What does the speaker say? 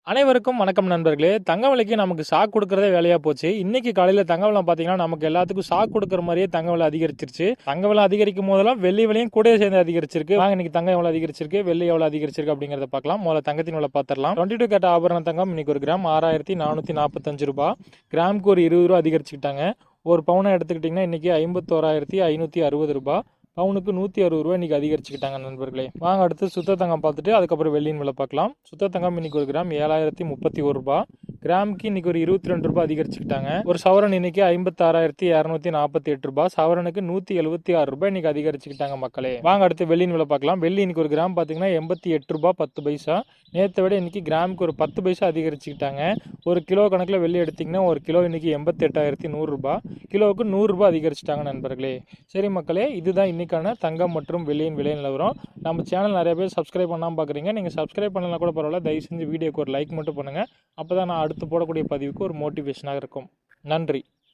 அனைவருக்கும் வணக்கம் நண்பர்களே. தங்க விலைக்கு நமக்கு ஷாக் குடுக்குறதே வேலையா போச்சு. இன்னைக்கு காலையில தங்க விலை பார்த்தீங்கன்னா, நமக்கு எல்லாத்துக்கும் ஷாக் குடுக்குற மாரியே தங்க விலை அதிகரிச்சிருச்சு. தங்க விலை அதிகரிக்கும் போதெல்லாம் வெள்ளி விலையும் கூடவே சேர்ந்து அதிகரிச்சிருக்கு. வாங்க இன்னைக்கு தங்கம் எவ்வளவு அதிகரிச்சிருக்கு, வெள்ளி எவ்வளவு அதிகரிச்சிருக்கு அப்படிங்கறத பார்க்கலாம். முதல்ல தங்கத்தின் விலை பார்த்துடலாம். 22 கேரட் ஆபரண தங்கம் இன்னைக்கு ஒரு கிராம் ரூ. 6445. கிராமுக்கு ஒரு ரூ. 20 அதிகரிச்சுக்கிட்டாங்க. ஒரு பவுனை எடுத்துக்கிட்டிங்கன்னா இன்னைக்கு ரூ. 51,560. பவுனுக்கு ரூ. 160 இன்னைக்கு அதிகரிச்சுக்கிட்டாங்க நண்பர்களே. வாங்க அடுத்து சுத்த தங்கம் பார்த்துட்டு அதுக்கப்புறம் வெள்ளியின் விலை பார்க்கலாம். சுத்த தங்கம் இன்னைக்கு ஒரு கிராம் ரூ. 7031. கிராமுக்கு இன்னைக்கு ஒரு ரூ. 22 அதிகரிச்சுக்கிட்டாங்க. ஒரு சவரன் இன்னைக்கு ரூ. 56,248. சவரனுக்கு ரூ. 176 இன்னைக்கு அதிகரிச்சுக்கிட்டாங்க மக்களே. வாங்க அடுத்து வெள்ளியின் விலை பார்க்கலாம். வெள்ளி இன்னைக்கு ஒரு கிராம் பார்த்தீங்கன்னா ரூ. 88.10. நேற்றை விட இன்னைக்கு கிராமுக்கு ஒரு 10 பைசா அதிகரிச்சுக்கிட்டாங்க. ஒரு கிலோ கணக்கில் வெள்ளி எடுத்தீங்கன்னா ஒரு கிலோ இன்னைக்கு ரூ. 88,100. கிலோவுக்கு ரூ. 100 அதிகரிச்சிட்டாங்க நண்பர்களே. சரி மக்களே, இதுதான் இன்னைக்கான தங்கம் மற்றும் வெள்ளியின் விலை நிலவரம். நம்ம சேனல் நிறைய பேர் சப்ஸ்கிரைப் பண்ணாமல் பார்க்குறீங்க. நீங்கள் சப்ஸ்கிரைப் பண்ணலாம் கூட பரவாயில்ல, தயவு செஞ்சு வீடியோக்கு ஒரு லைக் மட்டும் பண்ணுங்கள். அப்போ தான் நான் அடுத்து போடக்கூடிய பதிவுக்கு ஒரு மோட்டிவேஷனாக இருக்கும். நன்றி.